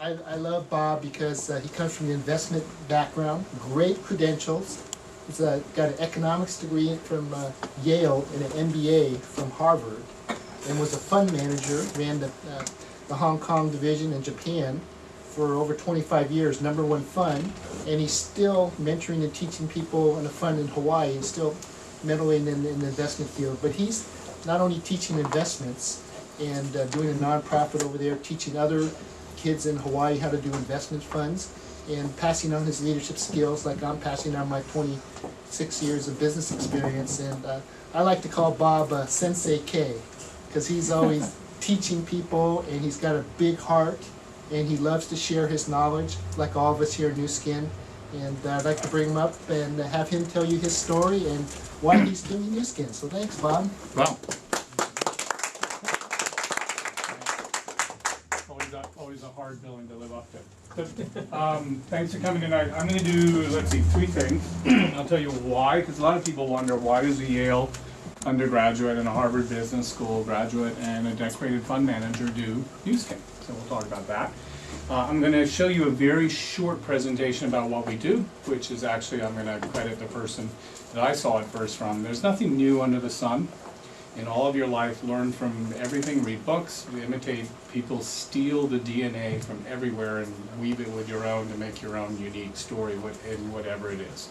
I love Bob because he comes from the investment background, great credentials. He's got an economics degree from Yale and an MBA from Harvard, and was a fund manager, ran the Hong Kong division in Japan for over 25 years, #1 fund, and he's still mentoring and teaching people in a fund in Hawaii and still meddling in the investment field. But he's not only teaching investments and doing a nonprofit over there, teaching other kids in Hawaii how to do investment funds and passing on his leadership skills like I'm passing on my 26 years of business experience. And I like to call Bob Sensei K, because he's always teaching people, and he's got a big heart, and he loves to share his knowledge like all of us here at Nuskin. And I'd like to bring him up and have him tell you his story and why he's doing Nuskin. So thanks, Bob. Wow. Always a hard building to live up to. Thanks for coming tonight. I'm going to do, let's see, 3 things. I'll tell you why, because a lot of people wonder, why does a Yale undergraduate and a Harvard Business School graduate and a decorated fund manager do Nuskin? So we'll talk about that. I'm going to show you a very short presentation about what we do, which is actually, I'm going to credit the person that I saw it first from. There's nothing new under the sun. In all of your life, learn from everything, read books, imitate people, steal the DNA from everywhere and weave it with your own to make your own unique story in whatever it is.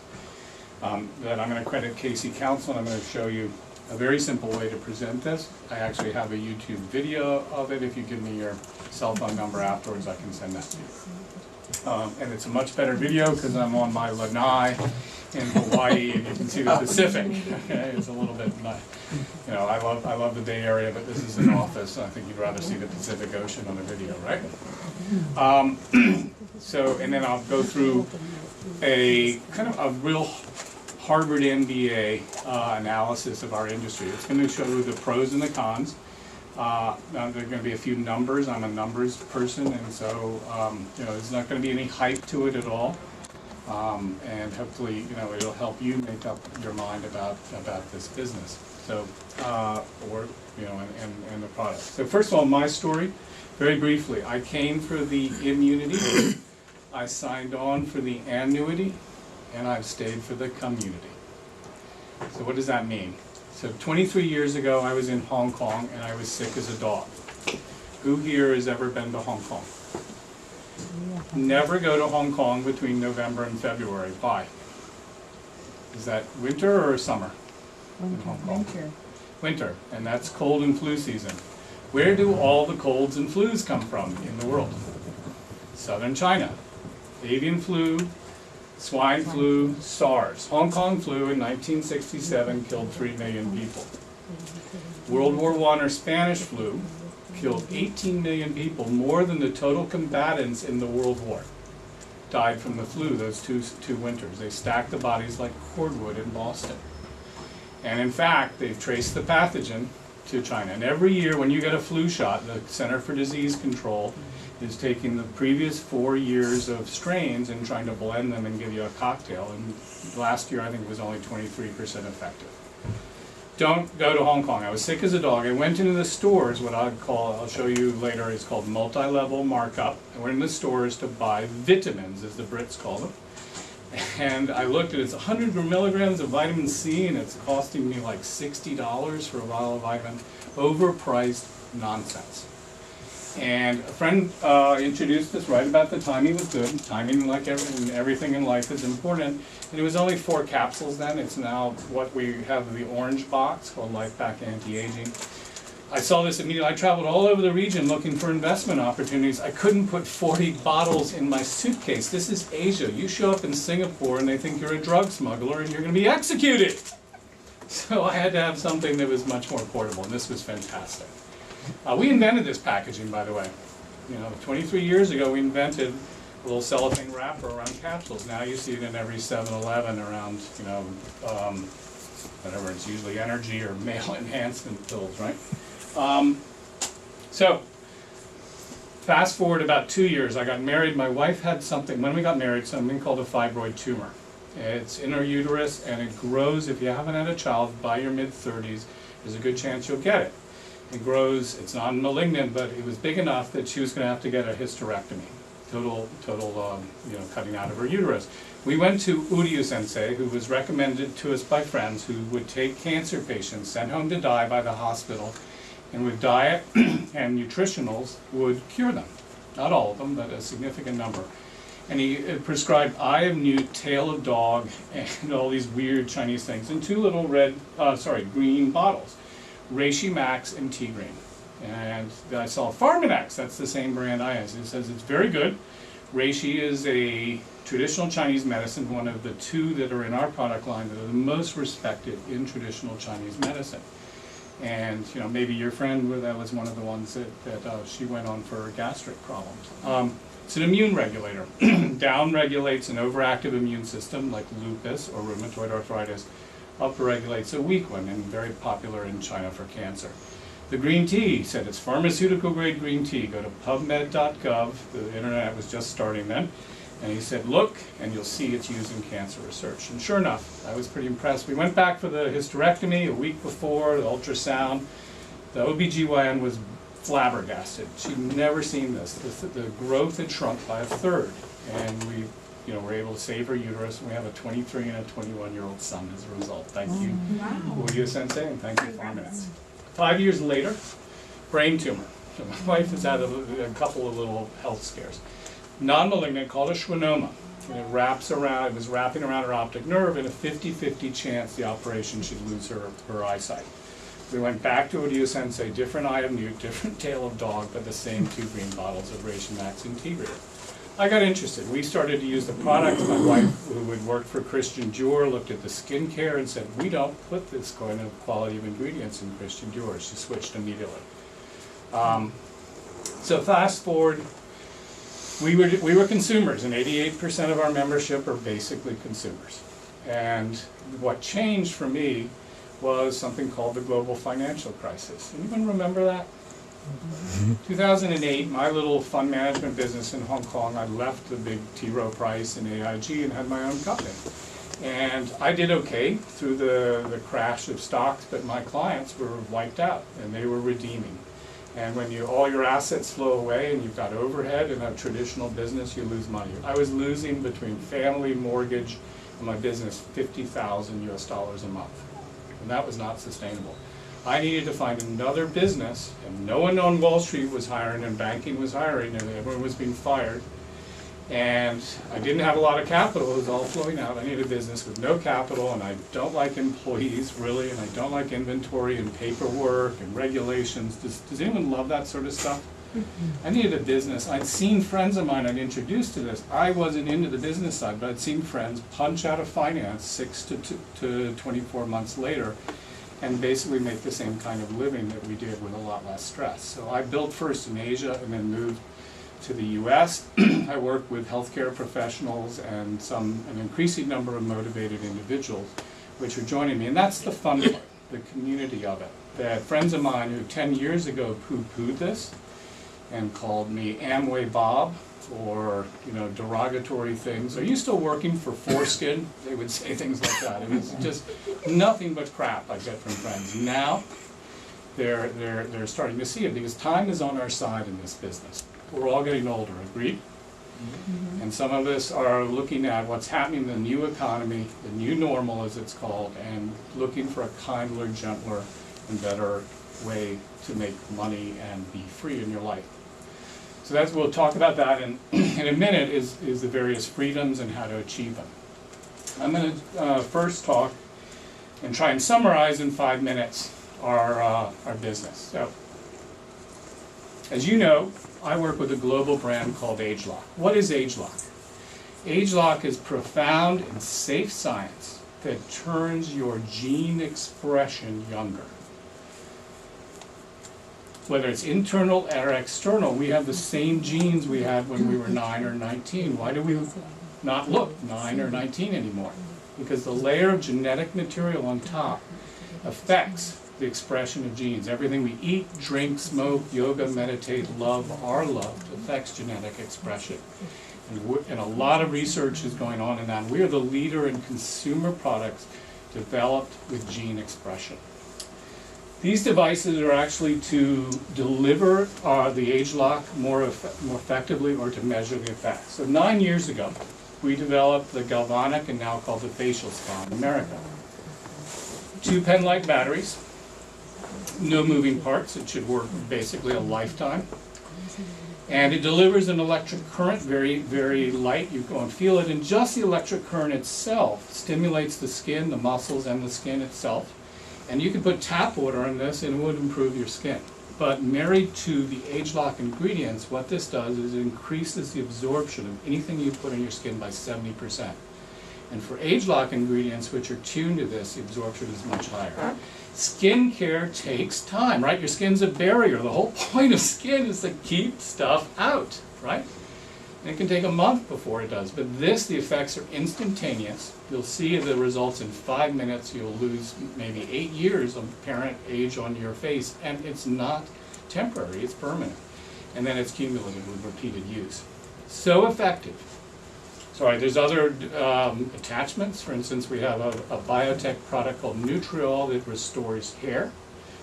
That I'm going to credit Casey Council, and I'm going to show you a very simple way to present this. I actually have a YouTube video of it. If you give me your cell phone number afterwards, I can send that to you. And it's a much better video because I'm on my lanai in Hawaii, and you can see the Pacific. Okay, it's a little bit, you know, I love the Bay Area, but this is an office. I think you'd rather see the Pacific Ocean on the video, right? So, and then I'll go through a kind of a real Harvard MBA analysis of our industry. It's going to show you the pros and the cons. Now there are going to be a few numbers. I'm a numbers person, and so you know, there's not going to be any hype to it at all. And hopefully, you know, it'll help you make up your mind about this business. So, or you know, and the product. So first of all, my story, very briefly. I came for the immunity. I signed on for the annuity, and I've stayed for the community. So what does that mean? So 23 years ago, I was in Hong Kong, and I was sick as a dog. Who here has ever been to Hong Kong? Never go to Hong Kong between November and February. Why? Is that winter or summer in Hong Kong? Winter. Winter, and that's cold and flu season. Where do all the colds and flus come from in the world? Southern China. Avian flu, swine flu, SARS. Hong Kong flu in 1967 killed 3 million people. World War I or Spanish flu killed 18 million people, more than the total combatants in the World War died from the flu those two winters. They stacked the bodies like cordwood in Boston. And in fact, they've traced the pathogen to China. And every year when you get a flu shot, the Center for Disease Control is taking the previous 4 years of strains and trying to blend them and give you a cocktail. And last year, I think it was only 23% effective. Don't go to Hong Kong. I was sick as a dog. I went into the stores, what I'll show you later, is called multi-level markup. I went into the stores to buy vitamins, as the Brits call them. And I looked at it, it's 100 milligrams of vitamin C, and it's costing me like $60 for a bottle of vitamin. Overpriced nonsense. And a friend introduced us right about the time he was good. Timing, like everything in life, is important. And it was only 4 capsules then. It's now what we have, the orange box called Life Back Anti-Aging. I saw this immediately. I traveled all over the region looking for investment opportunities. I couldn't put 40 bottles in my suitcase. This is Asia. You show up in Singapore and they think you're a drug smuggler and you're going to be executed. So I had to have something that was much more portable, and this was fantastic. We invented this packaging, by the way. You know, 23 years ago we invented a little cellophane wrapper around capsules. Now you see it in every 7-Eleven around, you know, whatever, it's usually energy or male enhancement pills, right? So, fast forward about 2 years, I got married. My wife had something, when we got married, something called a fibroid tumor. It's in her uterus, and it grows. If you haven't had a child by your mid-30s, there's a good chance you'll get it. It grows, it's non-malignant, but it was big enough that she was going to have to get a hysterectomy. total, you know, cutting out of her uterus. We went to Uryu Sensei, who was recommended to us by friends who would take cancer patients sent home to die by the hospital, and with diet and nutritionals would cure them. Not all of them, but a significant number. And he prescribed eye of newt, tail of dog, and all these weird Chinese things in two little green bottles, Reishi Max and Tea Green. And I saw Pharmanex, that's the same brand I use. It says it's very good. Reishi is a traditional Chinese medicine, one of the two that are in our product line that are the most respected in traditional Chinese medicine. And you know, maybe your friend, that was one of the ones that she went on for gastric problems. It's an immune regulator. Down regulates an overactive immune system like lupus or rheumatoid arthritis. Up regulates a weak one, and very popular in China for cancer. The green tea said it's pharmaceutical grade green tea. Go to pubmed.gov. The internet was just starting then. And he said, look, and you'll see it's used in cancer research. And sure enough, I was pretty impressed. We went back for the hysterectomy a week before, the ultrasound. The OBGYN was flabbergasted. She'd never seen this. The growth had shrunk by a third. And we were able to save her uterus, and we have a 23 and a 21-year-old son as a result. Thank you, Uryu Sensei, and thank you, Pharmanex. 5 years later, brain tumor. So my wife has had a couple of little health scares. Non-malignant, called a schwannoma. And it was wrapping around her optic nerve, and a 50-50 chance the operation should lose her eyesight. We went back to Uryu Sensei, different eye of newt, different tail of dog, but the same 2 green bottles of Reishi Max and Tea Green. I got interested. We started to use the product. My wife, who had worked for Christian Dior, looked at the skincare and said, we don't put this kind of quality of ingredients in Christian Dior. She switched immediately. So fast forward, we were consumers, and 88% of our membership are basically consumers. And what changed for me was something called the global financial crisis. Anyone remember that? 2008, my little fund management business in Hong Kong, I left the big T. Rowe Price and AIG and had my own company. And I did okay through the crash of stocks, but my clients were wiped out and they were redeeming. And when all your assets flow away and you've got overhead in a traditional business, you lose money. I was losing between family, mortgage, and my business $50,000 US a month. And that was not sustainable. I needed to find another business, and no one on Wall Street was hiring, and banking was hiring, and everyone was being fired. And I didn't have a lot of capital, it was all flowing out. I needed a business with no capital, and I don't like employees, really, and I don't like inventory and paperwork and regulations. Does anyone love that sort of stuff? I needed a business. I'd seen friends of mine I'd introduced to this. I wasn't into the business side, but I'd seen friends punch out of finance 6 to 24 months later and basically make the same kind of living that we did with a lot less stress. So I built first in Asia and then moved to the US. I worked with healthcare professionals and an increasing number of motivated individuals which are joining me. And that's the fun part, the community of it. That friends of mine who 10 years ago poo-pooed this and called me Amway Bob or derogatory things. Are you still working for Foreskin? They would say things like that. It was just nothing but crap I get from friends. Now they're starting to see it because time is on our side in this business. We're all getting older, agreed? Mm-hmm. And some of us are looking at what's happening in the new economy, the new normal as it's called, and looking for a kinder, gentler, and better way to make money and be free in your life. So we'll talk about that in a minute, is the various freedoms and how to achieve them. I'm going to first talk and try and summarize in 5 minutes our business. So, as you know, I work with a global brand called AgeLock. What is AgeLock? AgeLock is profound and safe science that turns your gene expression younger. Whether it's internal or external, we have the same genes we had when we were 9 or 19. Why do we not look 9 or 19 anymore? Because the layer of genetic material on top affects the expression of genes. Everything we eat, drink, smoke, yoga, meditate, love, are loved affects genetic expression. And a lot of research is going on in that. We are the leader in consumer products developed with gene expression. These devices are actually to deliver the age lock more effectively, or to measure the effect. So 9 years ago, we developed the galvanic and now called the facial spa in America. 2 pen-like batteries, no moving parts. It should work basically a lifetime. And it delivers an electric current, very, very light. You go and feel it, and just the electric current itself stimulates the skin, the muscles, and the skin itself. And you can put tap water on this and it would improve your skin. But married to the age lock ingredients, what this does is it increases the absorption of anything you put on your skin by 70%. And for age lock ingredients, which are tuned to this, the absorption is much higher. Skin care takes time, right? Your skin's a barrier. The whole point of skin is to keep stuff out, right? And it can take a month before it does. But this, the effects are instantaneous. You'll see the results in 5 minutes. You'll lose maybe 8 years of parent age on your face. And it's not temporary, it's permanent. And then it's cumulative with repeated use. So effective. Sorry, there's other attachments. For instance, we have a biotech product called Nutriol that restores hair.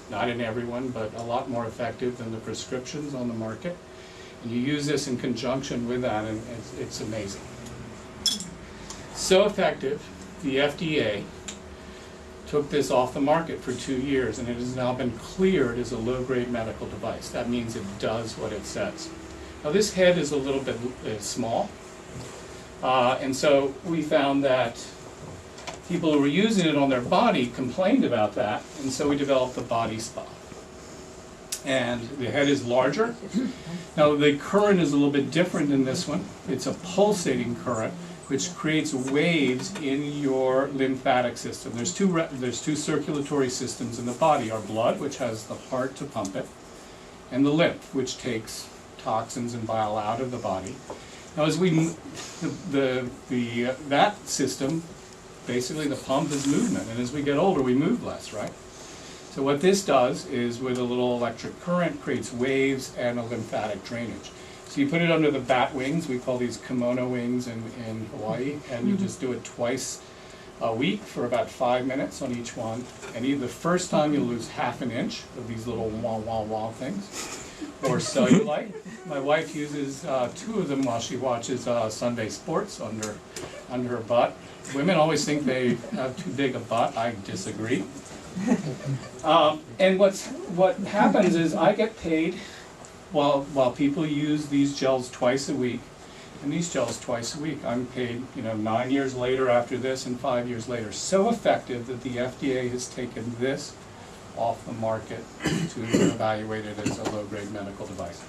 Not in everyone, but a lot more effective than the prescriptions on the market. And you use this in conjunction with that, and it's amazing. So effective, the FDA took this off the market for 2 years, and it has now been cleared as a low-grade medical device. That means it does what it says. Now this head is a little bit small, and so we found that people who were using it on their body complained about that, and so we developed the body spa. And the head is larger. Now the current is a little bit different in this one. It's a pulsating current which creates waves in your lymphatic system. There's two circulatory systems in the body: our blood, which has the heart to pump it, and the lymph, which takes toxins and bile out of the body. Now as we that system, basically the pump is movement, and as we get older we move less, right? So what this does is, with a little electric current, creates waves and a lymphatic drainage. So you put it under the bat wings, we call these kimono wings in Hawaii, and you just do it twice a week for about 5 minutes on each one. And the first time you'll lose ½ an inch of these little wah-wah-wah things, or cellulite. My wife uses 2 of them while she watches Sunday sports under her butt. Women always think they have too big a butt. I disagree. And what happens is I get paid while people use these gels twice a week, and these gels twice a week. I'm paid, 9 years later after this, and 5 years later. So effective that the FDA has taken this off the market to evaluate it as a low-grade medical device.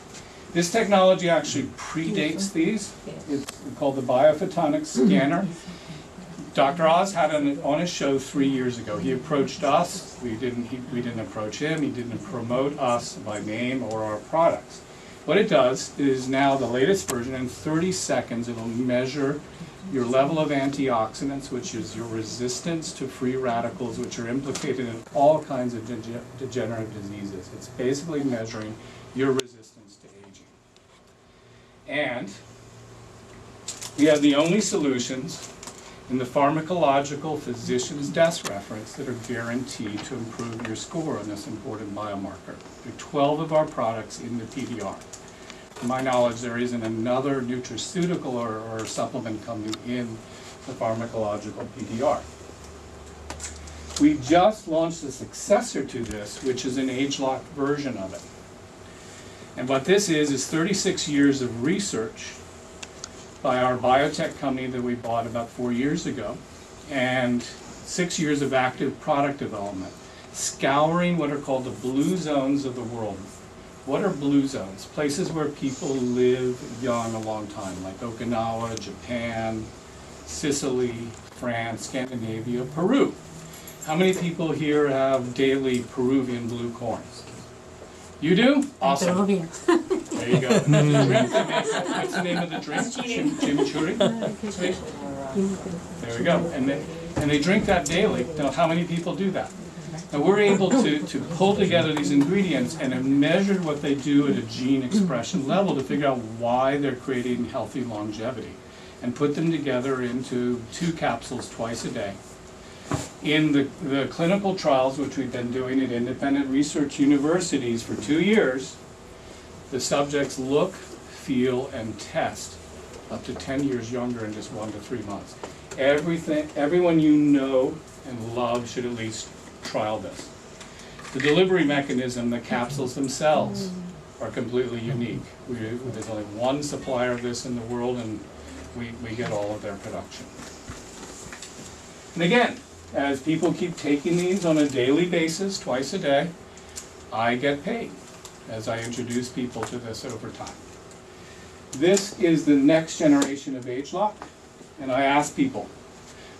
This technology actually predates these. It's called the biophotonic scanner. Dr. Oz had it on his show 3 years ago. He approached us. We didn't approach him. He didn't promote us by name or our products. What it does is, now the latest version, in 30 seconds it'll measure your level of antioxidants, which is your resistance to free radicals, which are implicated in all kinds of degenerative diseases. It's basically measuring your resistance to aging. And we have the only solutions in the pharmacological physician's desk reference that are guaranteed to improve your score on this important biomarker. There are 12 of our products in the PDR. To my knowledge, there isn't another nutraceutical or supplement company in the pharmacological PDR. We just launched a successor to this, which is an age-locked version of it. And what this is 36 years of research by our biotech company that we bought about 4 years ago, and 6 years of active product development, scouring what are called the blue zones of the world. What are blue zones? Places where people live young a long time, like Okinawa, Japan, Sicily, France, Scandinavia, Peru. How many people here have daily Peruvian blue corn? You do? Awesome. Peruvian. There you go. And the drink, what's the name of the drink? Chimichurri? There we go. And they drink that daily. Now, how many people do that? Now, we're able to pull together these ingredients and have measured what they do at a gene expression level to figure out why they're creating healthy longevity, and put them together into 2 capsules twice a day. In the clinical trials, which we've been doing at independent research universities for 2 years, the subjects look, feel, and test up to 10 years younger in just 1 to 3 months. Everyone you know and love should at least trial this. The delivery mechanism, the capsules themselves, are completely unique. There's only one supplier of this in the world, and we get all of their production. And again, as people keep taking these on a daily basis, twice a day, I get paid as I introduce people to this over time. This is the next generation of ageLOC, and I ask people,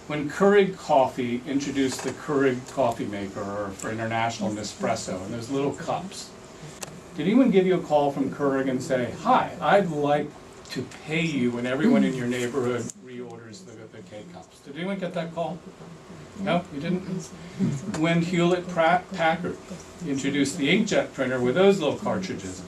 when Keurig Coffee introduced the Keurig coffee maker, or for international Nespresso, and those little cups, did anyone give you a call from Keurig and say, "Hi, I'd like to pay you when everyone in your neighborhood reorders the K-cups"? Did anyone get that call? No, you didn't? When Hewlett-Packard introduced the inkjet printer with those little cartridges,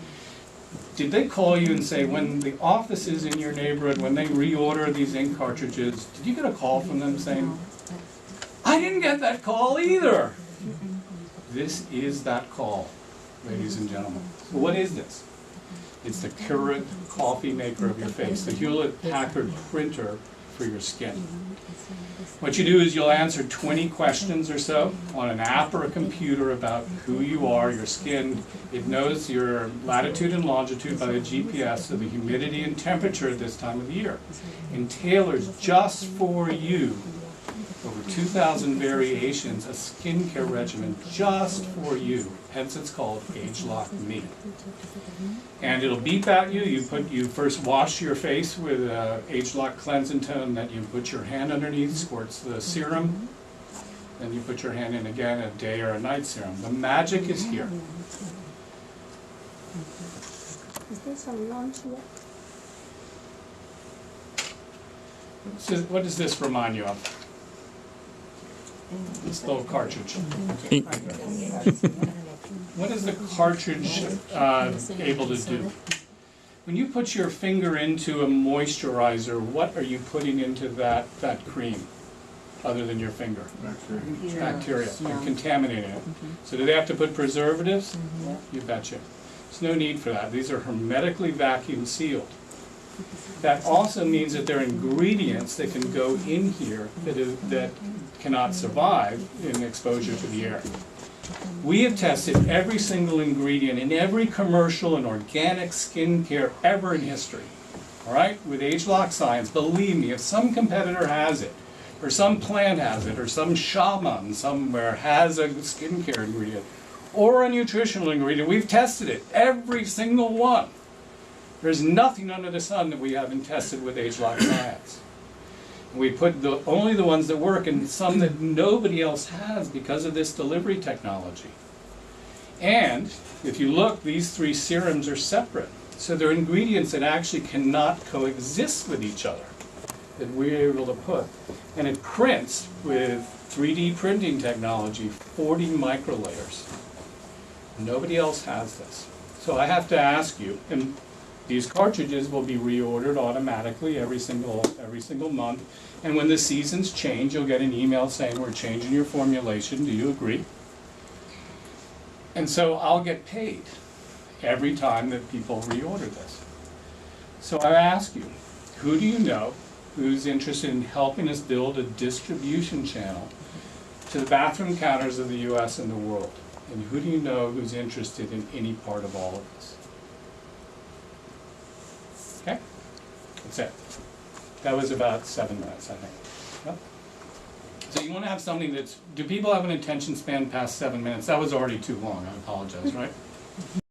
did they call you and say, when the offices in your neighborhood, when they reorder these ink cartridges, did you get a call from them saying, "I didn't get that call either"? This is that call, ladies and gentlemen. So what is this? It's the Keurig coffee maker of your face, the Hewlett-Packard printer for your skin. What you do is you'll answer 20 questions or so on an app or a computer about who you are, your skin. It knows your latitude and longitude by the GPS, so the humidity and temperature at this time of the year. And tailors just for you over 2,000 variations, a skincare regimen just for you. Hence it's called ageLOC Me. And it'll beep at you. You first wash your face with ageLOC Cleanse and Tone, then you put your hand underneath, squirts the serum, then you put your hand in again, a day or a night serum. The magic is here. Is there some launch yet? So what does this remind you of? This little cartridge. What is the cartridge able to do? When you put your finger into a moisturizer, what are you putting into that cream, other than your finger? Bacteria. You're contaminating it. So do they have to put preservatives? You betcha. There's no need for that. These are hermetically vacuum sealed. That also means that there are ingredients that can go in here that cannot survive in exposure to the air. We have tested every single ingredient in every commercial and organic skincare ever in history. All right? With ageLOC science, believe me, if some competitor has it, or some plant has it, or some shaman somewhere has a skincare ingredient, or a nutritional ingredient, we've tested it, every single one. There's nothing under the sun that we haven't tested with ageLOC science. We put only the ones that work, and some that nobody else has because of this delivery technology. And if you look, these 3 serums are separate. So they're ingredients that actually cannot coexist with each other that we're able to put. And it prints with 3D printing technology, 40 microlayers. Nobody else has this. So I have to ask you, and these cartridges will be reordered automatically every single month. And when the seasons change, you'll get an email saying, "We're changing your formulation. Do you agree?" And so I'll get paid every time that people reorder this. So I ask you, who do you know who's interested in helping us build a distribution channel to the bathroom counters of the US and the world? And who do you know who's interested in any part of all of this? Okay? That's it. That was about 7 minutes, I think. Yep. So you want to have something that's, do people have an attention span past 7 minutes? That was already too long, I apologize, right?